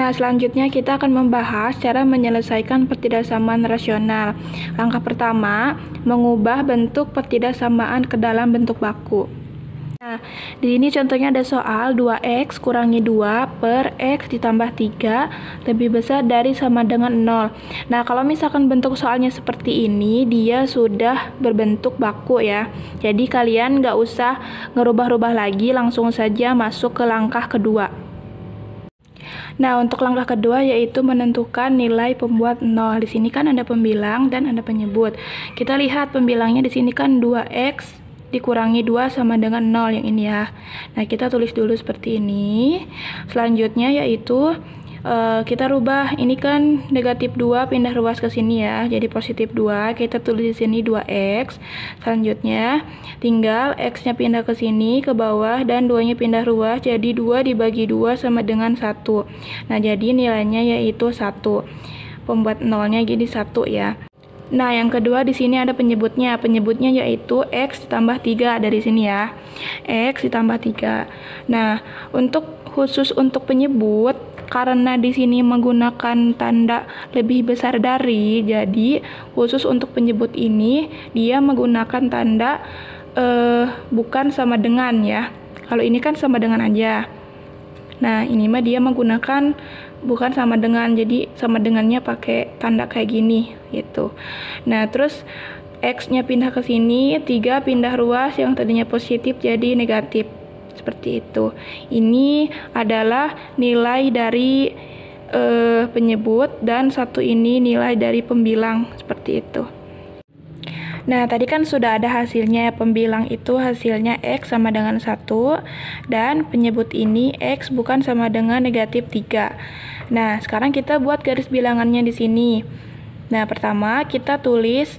Nah, selanjutnya kita akan membahas cara menyelesaikan pertidaksamaan rasional. Langkah pertama, mengubah bentuk pertidaksamaan ke dalam bentuk baku. Nah, di sini contohnya ada soal 2x kurangi 2 per x ditambah 3 lebih besar dari sama dengan 0. Nah, kalau misalkan bentuk soalnya seperti ini, dia sudah berbentuk baku ya. Jadi kalian nggak usah ngerubah-rubah lagi, langsung saja masuk ke langkah kedua. Nah, untuk langkah kedua yaitu menentukan nilai pembuat 0. Di sini kan ada pembilang dan ada penyebut. Kita lihat pembilangnya di sini kan 2x dikurangi 2 sama dengan 0 yang ini ya. Nah, kita tulis dulu seperti ini. Selanjutnya yaitu kita rubah, ini kan negatif 2 pindah ruas ke sini ya, jadi positif 2. Kita tulis di sini 2x. Selanjutnya tinggal x-nya pindah ke sini ke bawah dan 2-nya pindah ruas, jadi 2 dibagi 2 sama dengan 1. Nah, jadi nilainya yaitu 1. Pembuat 0-nya jadi 1 ya. Nah, yang kedua di sini ada penyebutnya. Penyebutnya yaitu x ditambah 3 dari sini ya. X ditambah 3. Nah, khusus untuk penyebut, karena di sini menggunakan tanda lebih besar dari, jadi khusus untuk penyebut ini dia menggunakan tanda bukan sama dengan ya. Kalau ini kan sama dengan aja. Nah, ini mah dia menggunakan bukan sama dengan, jadi sama dengannya pakai tanda kayak gini gitu. Nah, terus x-nya pindah ke sini, 3 pindah ruas, yang tadinya positif jadi negatif. Seperti itu. Ini adalah nilai dari penyebut dan satu ini nilai dari pembilang, seperti itu. Nah, tadi kan sudah ada hasilnya. Pembilang itu hasilnya x sama dengan 1 dan penyebut ini x bukan sama dengan negatif 3. Nah, sekarang kita buat garis bilangannya di sini. Nah, pertama kita tulis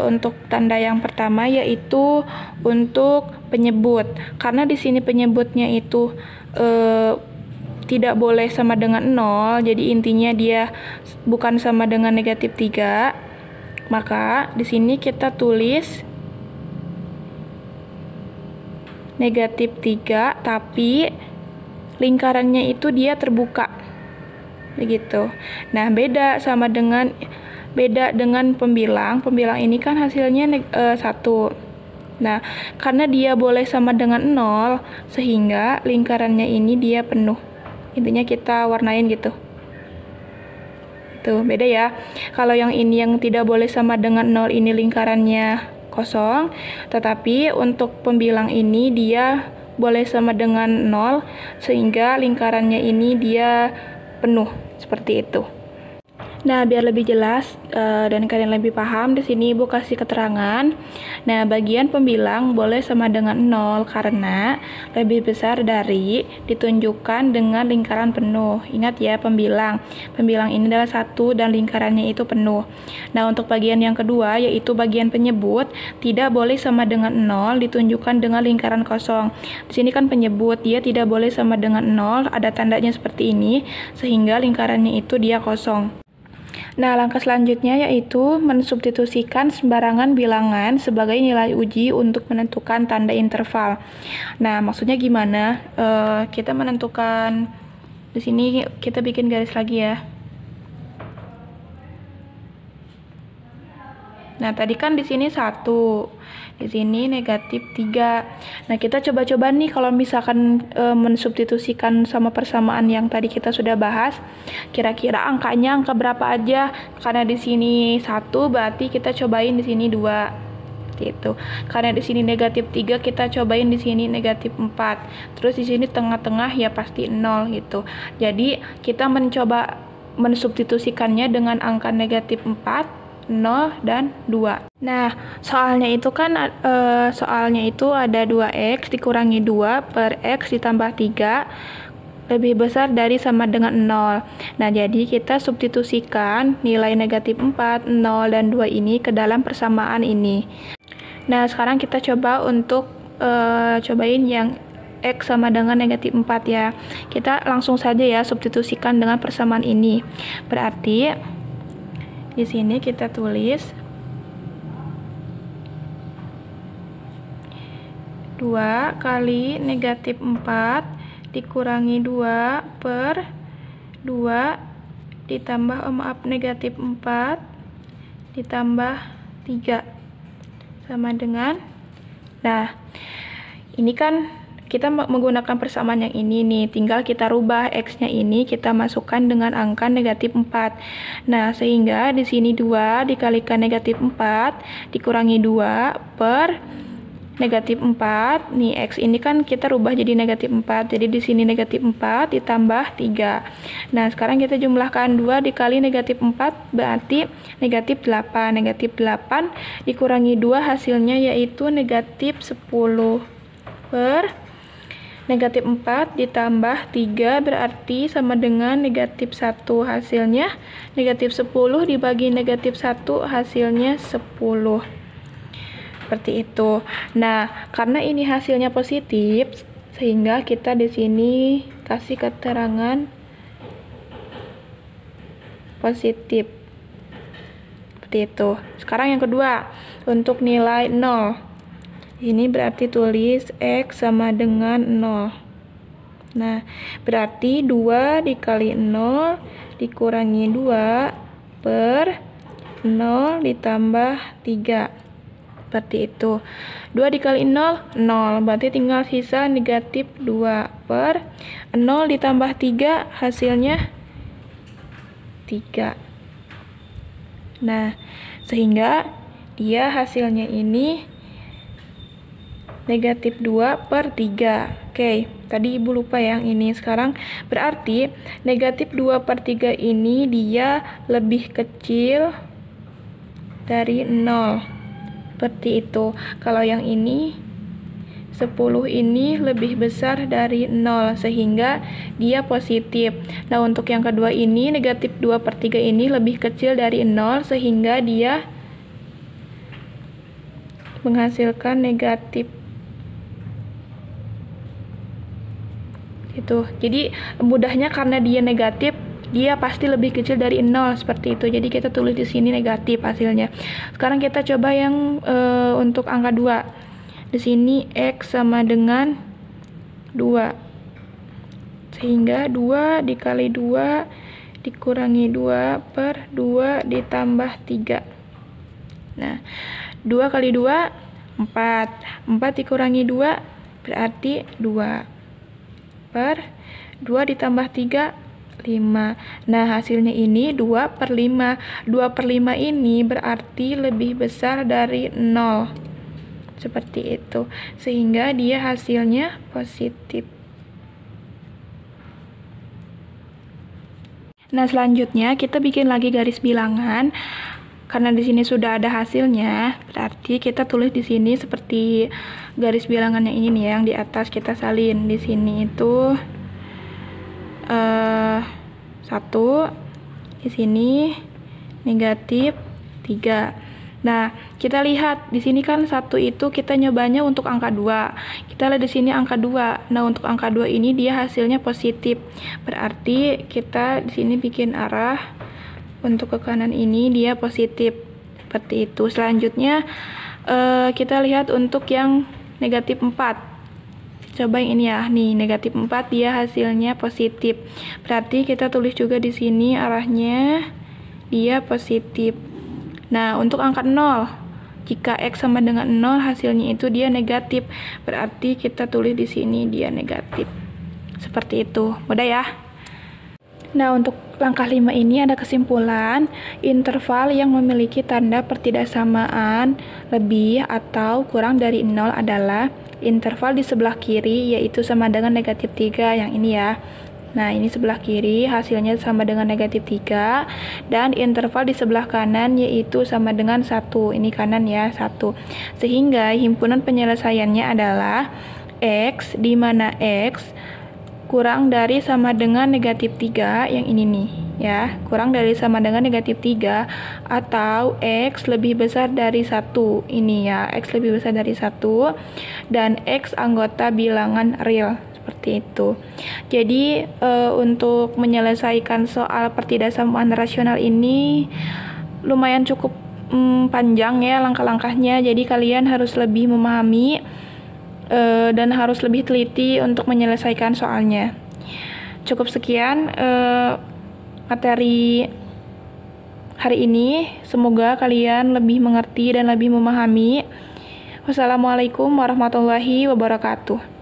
untuk tanda yang pertama yaitu untuk penyebut. Karena di sini penyebutnya itu tidak boleh sama dengan 0, jadi intinya dia bukan sama dengan negatif 3. Maka di sini kita tulis negatif 3, tapi lingkarannya itu dia terbuka. Begitu. Nah, beda dengan pembilang. Pembilang ini kan hasilnya 1. Nah, karena dia boleh sama dengan 0, sehingga lingkarannya ini dia penuh. Intinya kita warnain gitu. Tuh, beda ya. Kalau yang ini yang tidak boleh sama dengan 0, ini lingkarannya kosong. Tetapi untuk pembilang ini dia boleh sama dengan 0, sehingga lingkarannya ini dia penuh. Seperti itu. Nah, biar lebih jelas dan kalian lebih paham, di sini Ibu kasih keterangan. Nah, bagian pembilang boleh sama dengan 0 karena lebih besar dari ditunjukkan dengan lingkaran penuh. Ingat ya, pembilang. Pembilang ini adalah 1 dan lingkarannya itu penuh. Nah, untuk bagian yang kedua yaitu bagian penyebut, tidak boleh sama dengan 0 ditunjukkan dengan lingkaran kosong. Di sini kan penyebut, dia tidak boleh sama dengan 0, ada tandanya seperti ini sehingga lingkarannya itu dia kosong. Nah, langkah selanjutnya yaitu mensubstitusikan sembarangan bilangan sebagai nilai uji untuk menentukan tanda interval. Nah, maksudnya gimana? Kita menentukan, di sini kita bikin garis lagi ya. Nah, tadi kan di sini 1, di sini negatif 3. Nah, kita coba-coba nih kalau misalkan mensubstitusikan sama persamaan yang tadi kita sudah bahas, kira-kira angkanya angka berapa aja? Karena di sini 1, berarti kita cobain di sini 2. Gitu. Karena di sini negatif 3, kita cobain di sini negatif 4. Terus di sini tengah-tengah ya pasti 0 gitu. Jadi, kita mencoba mensubstitusikannya dengan angka negatif 4, 0 dan 2. Nah, soalnya itu kan soalnya itu ada 2x dikurangi 2 per x ditambah 3 lebih besar dari sama dengan 0. Nah, jadi kita substitusikan nilai negatif 4, 0 dan 2 ini ke dalam persamaan ini. Nah, sekarang kita coba untuk cobain yang x sama dengan negatif 4 ya. Kita langsung saja ya substitusikan dengan persamaan ini. Berarti di sini kita tulis 2 kali negatif 4 dikurangi 2 per 2 ditambah, negatif 4 ditambah 3 sama dengan, nah ini kan kita menggunakan persamaan yang ini nih, tinggal kita rubah X-nya ini kita masukkan dengan angka negatif 4. Nah, sehingga di sini 2 dikalikan negatif 4 dikurangi 2 per negatif 4. Nih, X ini kan kita rubah jadi negatif 4. Jadi di sini negatif 4 ditambah 3. Nah, sekarang kita jumlahkan 2 dikali negatif 4 berarti negatif 8. Negatif 8 dikurangi 2 hasilnya yaitu negatif 10 per negatif 4 ditambah 3 berarti sama dengan negatif 1. Hasilnya negatif 10 dibagi negatif 1 hasilnya 10. Seperti itu. Nah, karena ini hasilnya positif sehingga kita di sini kasih keterangan positif. Seperti itu. Sekarang yang kedua, untuk nilai 0. Ini berarti tulis X sama dengan 0. Nah, berarti 2 dikali 0 dikurangi 2 per 0 ditambah 3. Seperti itu. 2 dikali 0, 0. Berarti tinggal sisa negatif 2 per 0 ditambah 3 hasilnya 3. Nah, sehingga dia hasilnya ini negatif 2 per 3. Oke, tadi ibu lupa yang ini. Sekarang berarti negatif 2 per 3 ini dia lebih kecil dari 0. Seperti itu. Kalau yang ini 10 ini lebih besar dari 0 sehingga dia positif. Nah, untuk yang kedua ini negatif 2 per 3 ini lebih kecil dari 0 sehingga dia menghasilkan negatif. Itu. Jadi mudahnya karena dia negatif, dia pasti lebih kecil dari 0 seperti itu. Jadi kita tulis di sini negatif hasilnya. Sekarang kita coba yang untuk angka 2. Di sini X sama dengan 2. Sehingga 2 dikali 2 dikurangi 2 per 2 ditambah 3. Nah, 2 kali 2 4. 4 dikurangi 2 berarti 2 per 2 ditambah 3 5. Nah, hasilnya ini 2 per 5. 2 per 5 ini berarti lebih besar dari 0. Seperti itu. Sehingga dia hasilnya positif. Nah, selanjutnya kita bikin lagi garis bilangan. Karena di sini sudah ada hasilnya, berarti kita tulis di sini seperti garis bilangan yang ini nih, yang di atas kita salin. Di sini itu 1, di sini negatif 3. Nah, kita lihat di sini kan 1 itu kita nyobanya untuk angka 2. Kita lihat di sini angka 2. Nah, untuk angka 2 ini dia hasilnya positif. Berarti kita di sini bikin arah untuk ke kanan ini dia positif. Seperti itu. Selanjutnya kita lihat untuk yang negatif 4. Coba yang ini ya. Nih, negatif 4 dia hasilnya positif. Berarti kita tulis juga di sini arahnya dia positif. Nah, untuk angka 0, jika X sama dengan 0 hasilnya itu dia negatif. Berarti kita tulis di sini dia negatif. Seperti itu. Mudah ya? Nah, untuk langkah 5 ini ada kesimpulan. Interval yang memiliki tanda pertidaksamaan lebih atau kurang dari 0 adalah interval di sebelah kiri, yaitu sama dengan negatif 3, yang ini ya. Nah, ini sebelah kiri hasilnya sama dengan negatif 3, dan interval di sebelah kanan yaitu sama dengan 1. Ini kanan ya, 1. Sehingga himpunan penyelesaiannya adalah X, di mana X kurang dari sama dengan negatif 3, yang ini nih ya, kurang dari sama dengan negatif 3, atau X lebih besar dari 1, ini ya, X lebih besar dari 1, dan X anggota bilangan real. Seperti itu. Jadi untuk menyelesaikan soal pertidaksamaan rasional ini lumayan cukup panjang ya langkah-langkahnya. Jadi kalian harus lebih memahami dan harus lebih teliti untuk menyelesaikan soalnya. Cukup sekian. materi hari ini. Semoga kalian lebih mengerti dan lebih memahami. Wassalamualaikum warahmatullahi wabarakatuh.